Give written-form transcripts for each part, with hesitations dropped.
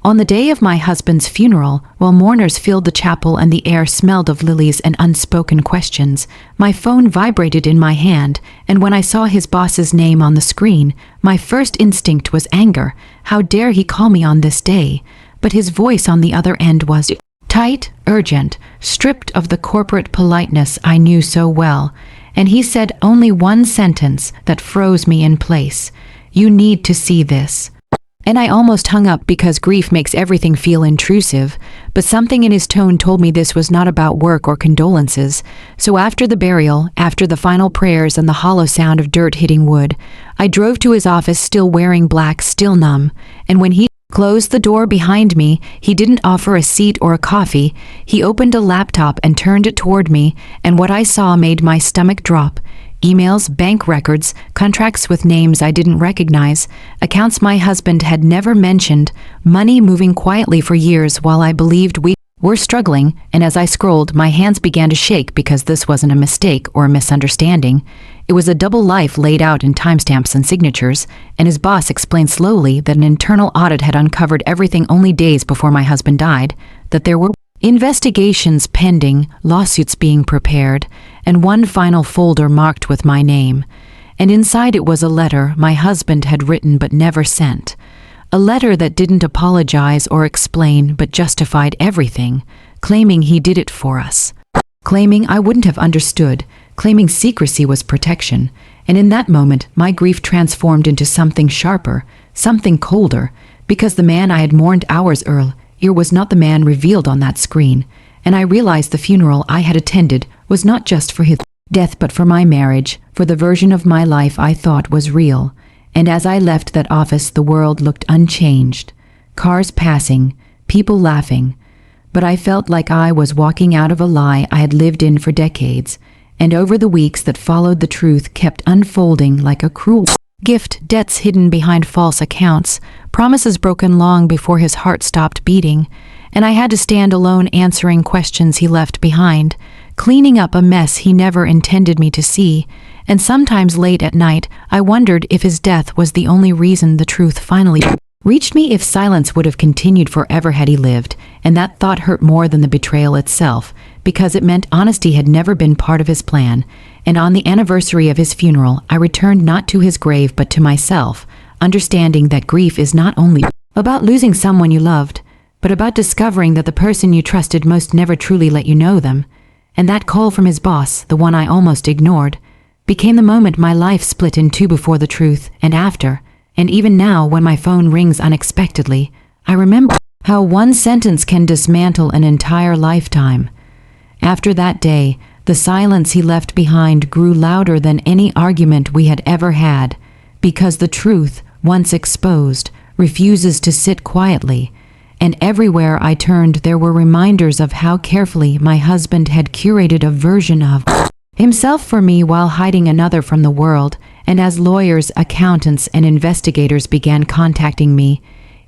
On the day of my husband's funeral, while mourners filled the chapel and the air smelled of lilies and unspoken questions, my phone vibrated in my hand, and when I saw his boss's name on the screen, my first instinct was anger. How dare he call me on this day? But his voice on the other end was tight, urgent, stripped of the corporate politeness I knew so well, and he said only one sentence that froze me in place. "You need to see this." And I almost hung up because grief makes everything feel intrusive, but something in his tone told me this was not about work or condolences. So after the burial, after the final prayers and the hollow sound of dirt hitting wood, I drove to his office still wearing black, still numb, and when he closed the door behind me, he didn't offer a seat or a coffee. He opened a laptop and turned it toward me, and what I saw made my stomach drop. Emails, bank records, contracts with names I didn't recognize, accounts my husband had never mentioned, money moving quietly for years while I believed we were struggling, and as I scrolled, my hands began to shake because this wasn't a mistake or a misunderstanding. It was a double life laid out in timestamps and signatures, and his boss explained slowly that an internal audit had uncovered everything only days before my husband died, that there were investigations pending, lawsuits being prepared, and one final folder marked with my name. And inside it was a letter my husband had written but never sent. A letter that didn't apologize or explain but justified everything, claiming he did it for us. Claiming I wouldn't have understood, claiming secrecy was protection. And in that moment, my grief transformed into something sharper, something colder, because the man I had mourned hours earlier was not the man revealed on that screen, and I realized the funeral I had attended was not just for his death but for my marriage, for the version of my life I thought was real. And as I left that office, the world looked unchanged. Cars passing, people laughing, but I felt like I was walking out of a lie I had lived in for decades, and over the weeks that followed, the truth kept unfolding like a cruel gift, debts hidden behind false accounts, promises broken long before his heart stopped beating, and I had to stand alone answering questions he left behind, cleaning up a mess he never intended me to see, and sometimes late at night I wondered if his death was the only reason the truth finally reached me, if silence would have continued forever had he lived, and that thought hurt more than the betrayal itself, because it meant honesty had never been part of his plan. And on the anniversary of his funeral, I returned not to his grave but to myself, understanding that grief is not only about losing someone you loved, but about discovering that the person you trusted most never truly let you know them. And that call from his boss, the one I almost ignored, became the moment my life split in two, before the truth and after. And even now, when my phone rings unexpectedly, I remember how one sentence can dismantle an entire lifetime. After that day, the silence he left behind grew louder than any argument we had ever had, because the truth, once exposed, refuses to sit quietly, and everywhere I turned there were reminders of how carefully my husband had curated a version of himself for me while hiding another from the world. And as lawyers, accountants, and investigators began contacting me,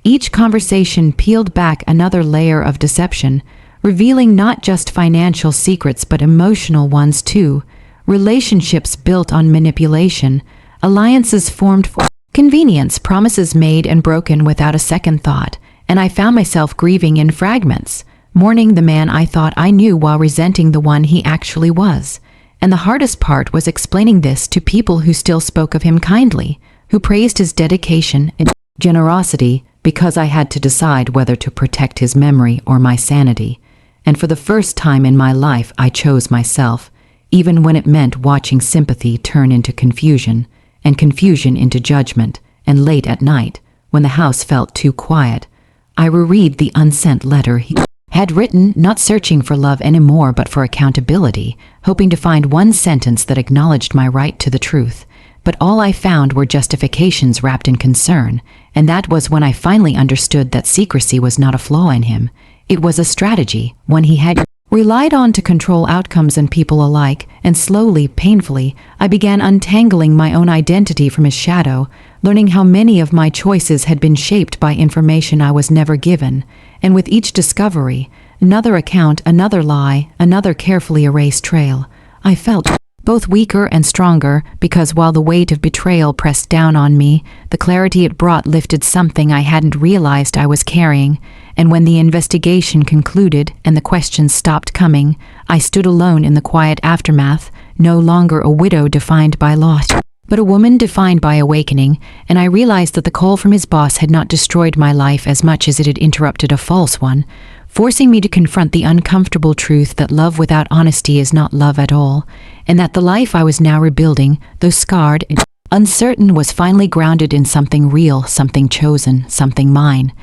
each conversation peeled back another layer of deception, revealing not just financial secrets but emotional ones too, relationships built on manipulation, alliances formed for convenience, promises made and broken without a second thought, and I found myself grieving in fragments, mourning the man I thought I knew while resenting the one he actually was. And the hardest part was explaining this to people who still spoke of him kindly, who praised his dedication and generosity, because I had to decide whether to protect his memory or my sanity. And for the first time in my life, I chose myself, even when it meant watching sympathy turn into confusion, and confusion into judgment. And late at night, when the house felt too quiet, I reread the unsent letter he had written, not searching for love anymore but for accountability, hoping to find one sentence that acknowledged my right to the truth. But all I found were justifications wrapped in concern, and that was when I finally understood that secrecy was not a flaw in him. It was a strategy, one he had relied on to control outcomes and people alike, and slowly, painfully, I began untangling my own identity from his shadow, learning how many of my choices had been shaped by information I was never given. And with each discovery, another account, another lie, another carefully erased trail, I felt both weaker and stronger, because while the weight of betrayal pressed down on me, the clarity it brought lifted something I hadn't realized I was carrying, and when the investigation concluded and the questions stopped coming, I stood alone in the quiet aftermath, no longer a widow defined by loss, but a woman defined by awakening, and I realized that the call from his boss had not destroyed my life as much as it had interrupted a false one, forcing me to confront the uncomfortable truth that love without honesty is not love at all, and that the life I was now rebuilding, though scarred and uncertain, was finally grounded in something real, something chosen, something mine.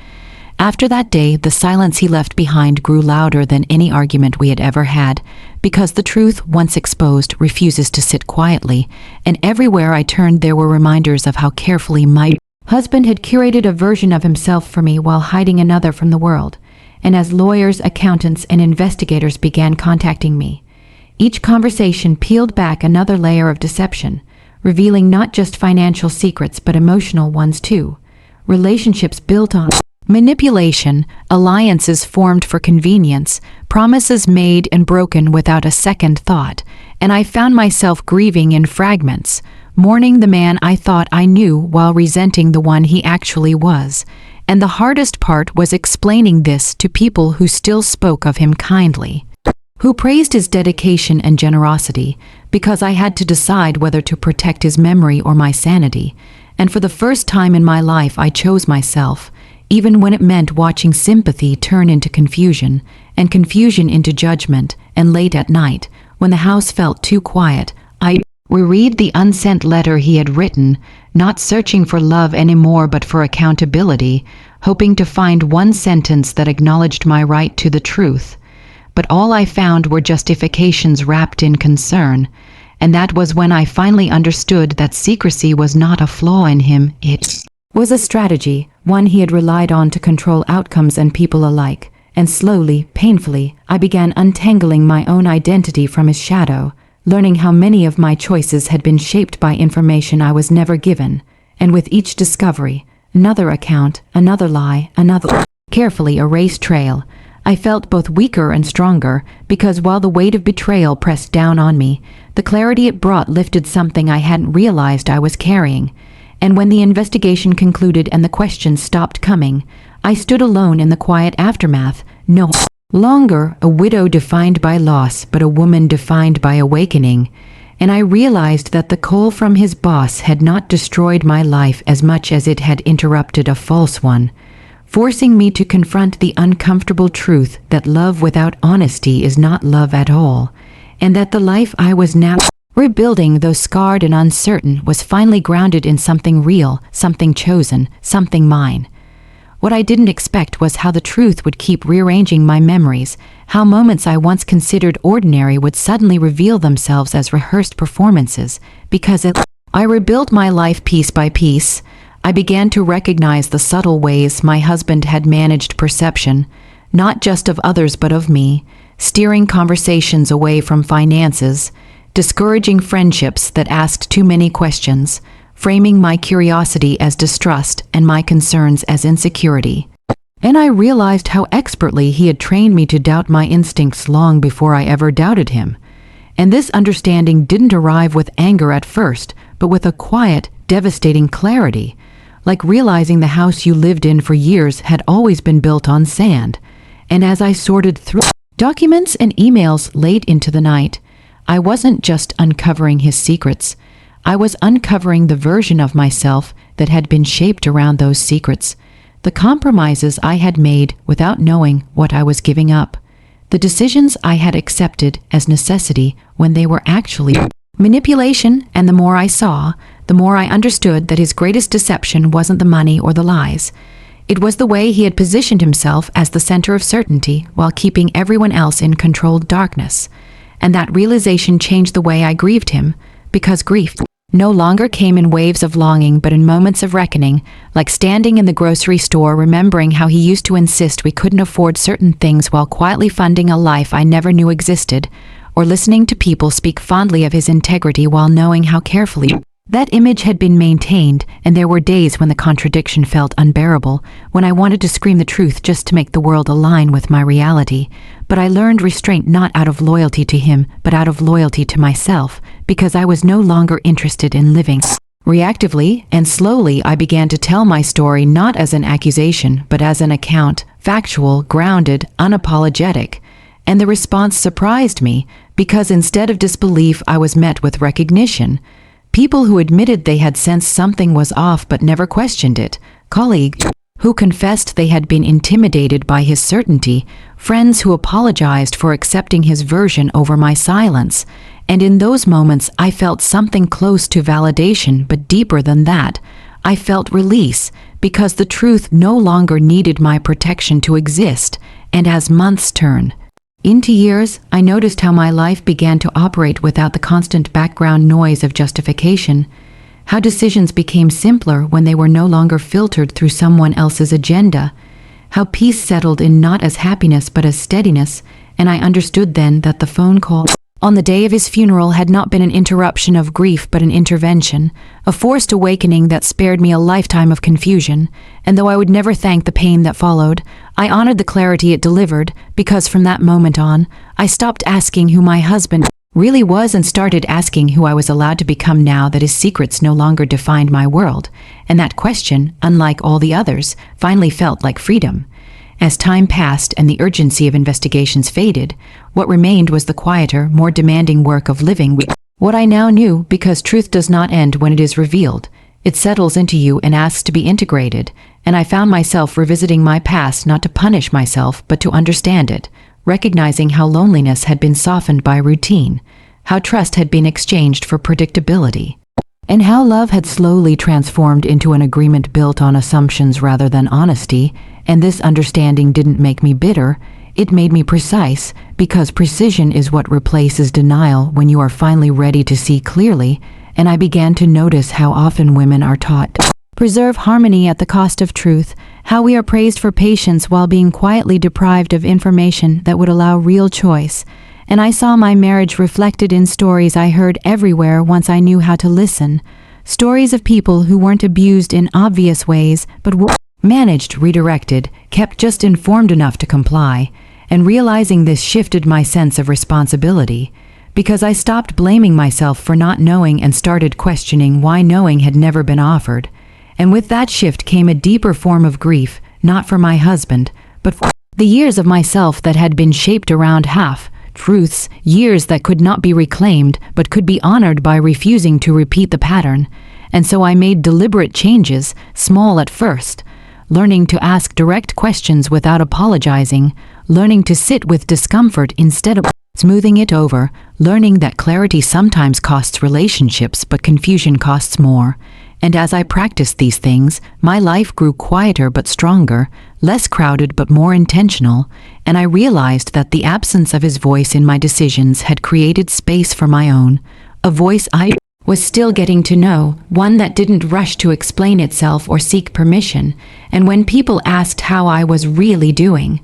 After that day, the silence he left behind grew louder than any argument we had ever had, because the truth, once exposed, refuses to sit quietly, and everywhere I turned there were reminders of how carefully my husband had curated a version of himself for me while hiding another from the world. And as lawyers, accountants, and investigators began contacting me, each conversation peeled back another layer of deception, revealing not just financial secrets but emotional ones too. Relationships built on manipulation, alliances formed for convenience, promises made and broken without a second thought, and I found myself grieving in fragments, mourning the man I thought I knew while resenting the one he actually was. And the hardest part was explaining this to people who still spoke of him kindly, who praised his dedication and generosity, because I had to decide whether to protect his memory or my sanity. And for the first time in my life, I chose myself, even when it meant watching sympathy turn into confusion, and confusion into judgment. And late at night, when the house felt too quiet, I reread the unsent letter he had written, not searching for love anymore but for accountability, hoping to find one sentence that acknowledged my right to the truth. But all I found were justifications wrapped in concern, and that was when I finally understood that secrecy was not a flaw in him, it was a strategy, one he had relied on to control outcomes and people alike. And slowly, painfully, I began untangling my own identity from his shadow, learning how many of my choices had been shaped by information I was never given, and with each discovery, another account, another lie, another carefully erased trail, I felt both weaker and stronger, because while the weight of betrayal pressed down on me, the clarity it brought lifted something I hadn't realized I was carrying. And when the investigation concluded and the questions stopped coming, I stood alone in the quiet aftermath, no longer a widow defined by loss, but a woman defined by awakening. And I realized that the call from his boss had not destroyed my life as much as it had interrupted a false one, forcing me to confront the uncomfortable truth that love without honesty is not love at all, and that the life I was now rebuilding, though scarred and uncertain, was finally grounded in something real, something chosen, something mine. What I didn't expect was how the truth would keep rearranging my memories, how moments I once considered ordinary would suddenly reveal themselves as rehearsed performances, because I rebuilt my life piece by piece. I began to recognize the subtle ways my husband had managed perception, not just of others but of me, steering conversations away from finances, discouraging friendships that asked too many questions, framing my curiosity as distrust and my concerns as insecurity. And I realized how expertly he had trained me to doubt my instincts long before I ever doubted him. And this understanding didn't arrive with anger at first, but with a quiet, devastating clarity, like realizing the house you lived in for years had always been built on sand. And as I sorted through documents and emails late into the night, I wasn't just uncovering his secrets. I was uncovering the version of myself that had been shaped around those secrets, the compromises I had made without knowing what I was giving up, the decisions I had accepted as necessity when they were actually manipulation. And the more I saw, the more I understood that his greatest deception wasn't the money or the lies. It was the way he had positioned himself as the center of certainty while keeping everyone else in controlled darkness. And that realization changed the way I grieved him, because grief no longer came in waves of longing but in moments of reckoning, like standing in the grocery store remembering how he used to insist we couldn't afford certain things while quietly funding a life I never knew existed, or listening to people speak fondly of his integrity while knowing how carefully that image had been maintained. And there were days when the contradiction felt unbearable, when I wanted to scream the truth just to make the world align with my reality. But I learned restraint not out of loyalty to him, but out of loyalty to myself, because I was no longer interested in living. Reactively and slowly, I began to tell my story not as an accusation, but as an account, factual, grounded, unapologetic. And the response surprised me, because instead of disbelief, I was met with recognition. People who admitted they had sensed something was off but never questioned it. Colleagues who confessed they had been intimidated by his certainty. Friends who apologized for accepting his version over my silence. And in those moments, I felt something close to validation, but deeper than that. I felt release, because the truth no longer needed my protection to exist. And as months turned into years, I noticed how my life began to operate without the constant background noise of justification. How decisions became simpler when they were no longer filtered through someone else's agenda. How peace settled in not as happiness but as steadiness. And I understood then that the phone call on the day of his funeral had not been an interruption of grief but an intervention, a forced awakening that spared me a lifetime of confusion. And though I would never thank the pain that followed, I honored the clarity it delivered, because from that moment on, I stopped asking who my husband really was and started asking who I was allowed to become now that his secrets no longer defined my world. And that question, unlike all the others, finally felt like freedom. As time passed and the urgency of investigations faded, what remained was the quieter, more demanding work of living with what I now knew, because truth does not end when it is revealed. It settles into you and asks to be integrated, and I found myself revisiting my past not to punish myself but to understand it, recognizing how loneliness had been softened by routine, how trust had been exchanged for predictability, and how love had slowly transformed into an agreement built on assumptions rather than honesty. And this understanding didn't make me bitter, it made me precise, because precision is what replaces denial when you are finally ready to see clearly. And I began to notice how often women are taught to preserve harmony at the cost of truth, how we are praised for patience while being quietly deprived of information that would allow real choice. And I saw my marriage reflected in stories I heard everywhere once I knew how to listen. Stories of people who weren't abused in obvious ways, but were managed, redirected, kept just informed enough to comply. And realizing this shifted my sense of responsibility, because I stopped blaming myself for not knowing and started questioning why knowing had never been offered. And with that shift came a deeper form of grief, not for my husband, but for the years of myself that had been shaped around half-truths, years that could not be reclaimed but could be honored by refusing to repeat the pattern. And so I made deliberate changes, small at first, learning to ask direct questions without apologizing, learning to sit with discomfort instead of smoothing it over, learning that clarity sometimes costs relationships but confusion costs more. And as I practiced these things, my life grew quieter but stronger, less crowded but more intentional, and I realized that the absence of his voice in my decisions had created space for my own, a voice I was still getting to know, one that didn't rush to explain itself or seek permission. And when people asked how I was really doing,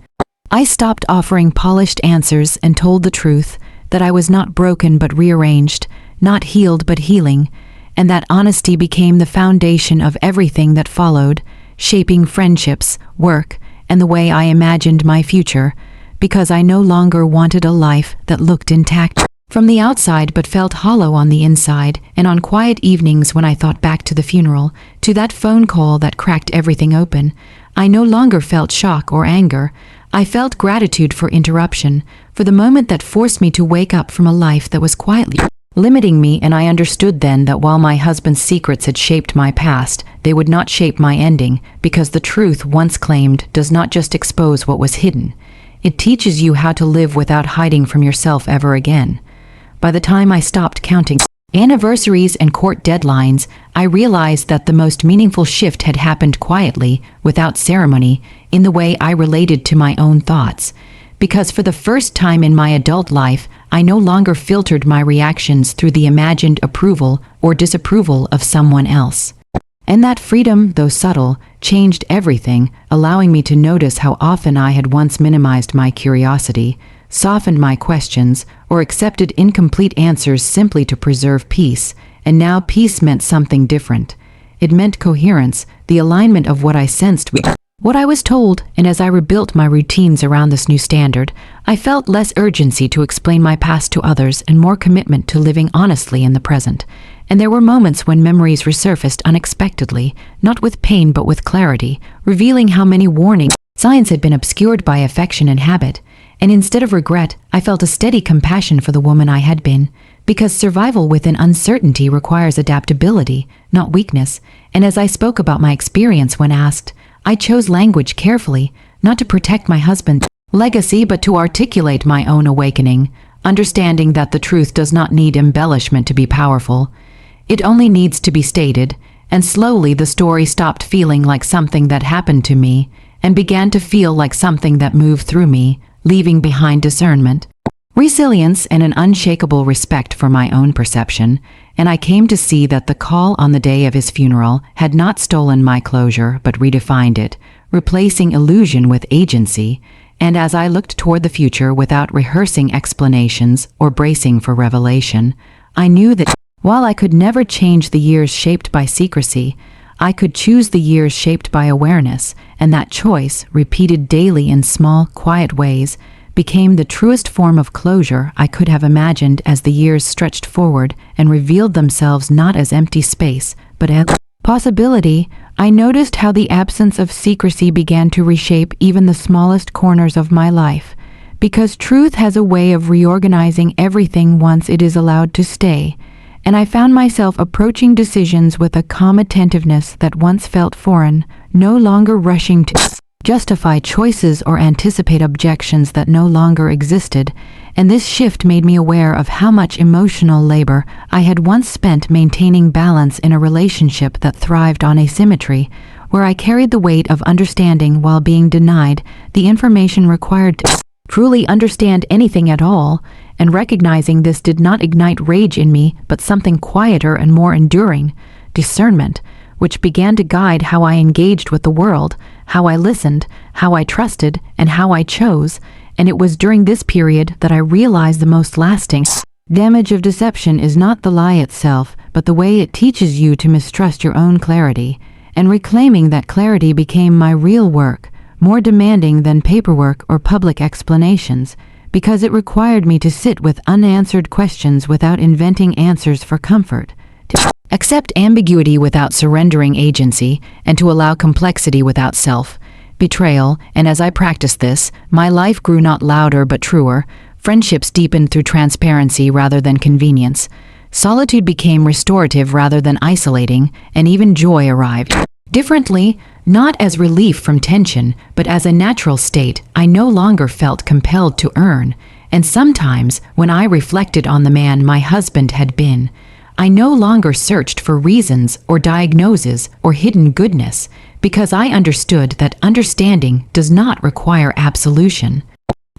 I stopped offering polished answers and told the truth, that I was not broken but rearranged, not healed but healing. And that honesty became the foundation of everything that followed, shaping friendships, work, and the way I imagined my future, because I no longer wanted a life that looked intact from the outside but felt hollow on the inside. And on quiet evenings when I thought back to the funeral, to that phone call that cracked everything open, I no longer felt shock or anger. I felt gratitude for interruption, for the moment that forced me to wake up from a life that was quietly limiting me. And I understood then that while my husband's secrets had shaped my past, they would not shape my ending, because the truth once claimed does not just expose what was hidden. It teaches you how to live without hiding from yourself ever again. By the time I stopped counting anniversaries and court deadlines, I realized that the most meaningful shift had happened quietly, without ceremony, in the way I related to my own thoughts. Because for the first time in my adult life, I no longer filtered my reactions through the imagined approval or disapproval of someone else. And that freedom, though subtle, changed everything, allowing me to notice how often I had once minimized my curiosity, softened my questions, or accepted incomplete answers simply to preserve peace. And now peace meant something different. It meant coherence, the alignment of what I sensed with what I was told, and as I rebuilt my routines around this new standard, I felt less urgency to explain my past to others and more commitment to living honestly in the present. And there were moments when memories resurfaced unexpectedly, not with pain but with clarity, revealing how many warning signs had been obscured by affection and habit. And instead of regret, I felt a steady compassion for the woman I had been, because survival within uncertainty requires adaptability, not weakness. And as I spoke about my experience when asked, I chose language carefully, not to protect my husband's legacy but to articulate my own awakening, understanding that the truth does not need embellishment to be powerful. It only needs to be stated, and slowly the story stopped feeling like something that happened to me and began to feel like something that moved through me, leaving behind discernment, resilience, and an unshakable respect for my own perception. And I came to see that the call on the day of his funeral had not stolen my closure but redefined it, replacing illusion with agency. And as I looked toward the future without rehearsing explanations or bracing for revelation, I knew that while I could never change the years shaped by secrecy, I could choose the years shaped by awareness, and that choice, repeated daily in small, quiet ways, became the truest form of closure I could have imagined as the years stretched forward and revealed themselves not as empty space, but as possibility. I noticed how the absence of secrecy began to reshape even the smallest corners of my life, because truth has a way of reorganizing everything once it is allowed to stay, and I found myself approaching decisions with a calm attentiveness that once felt foreign, no longer rushing to justify choices or anticipate objections that no longer existed. And this shift made me aware of how much emotional labor I had once spent maintaining balance in a relationship that thrived on asymmetry, where I carried the weight of understanding while being denied the information required to truly understand anything at all. And recognizing this did not ignite rage in me, but something quieter and more enduring, discernment, which began to guide how I engaged with the world, how I listened, how I trusted, and how I chose. And it was during this period that I realized the most lasting damage of deception is not the lie itself, but the way it teaches you to mistrust your own clarity. And reclaiming that clarity became my real work, more demanding than paperwork or public explanations, because it required me to sit with unanswered questions without inventing answers for comfort, to accept ambiguity without surrendering agency, and to allow complexity without self-betrayal. And as I practiced this, my life grew not louder but truer. Friendships deepened through transparency rather than convenience. Solitude became restorative rather than isolating, and even joy arrived differently, not as relief from tension, but as a natural state I no longer felt compelled to earn. And sometimes, when I reflected on the man my husband had been, I no longer searched for reasons or diagnoses or hidden goodness, because I understood that understanding does not require absolution,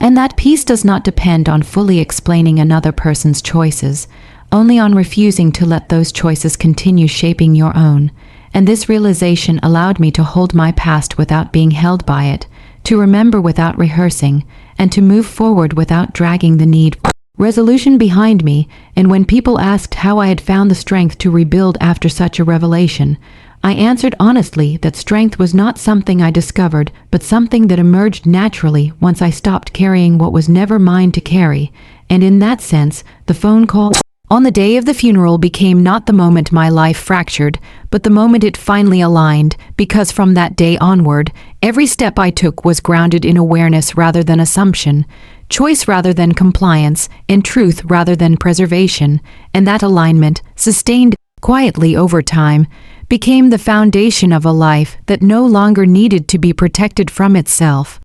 and that peace does not depend on fully explaining another person's choices, only on refusing to let those choices continue shaping your own. And this realization allowed me to hold my past without being held by it, to remember without rehearsing, and to move forward without dragging the need for resolution behind me. And when people asked how I had found the strength to rebuild after such a revelation, I answered honestly that strength was not something I discovered, but something that emerged naturally once I stopped carrying what was never mine to carry. And in that sense, the phone call on the day of the funeral became not the moment my life fractured, but the moment it finally aligned, because from that day onward, every step I took was grounded in awareness rather than assumption, choice rather than compliance, and truth rather than preservation. And that alignment, sustained quietly over time, became the foundation of a life that no longer needed to be protected from itself.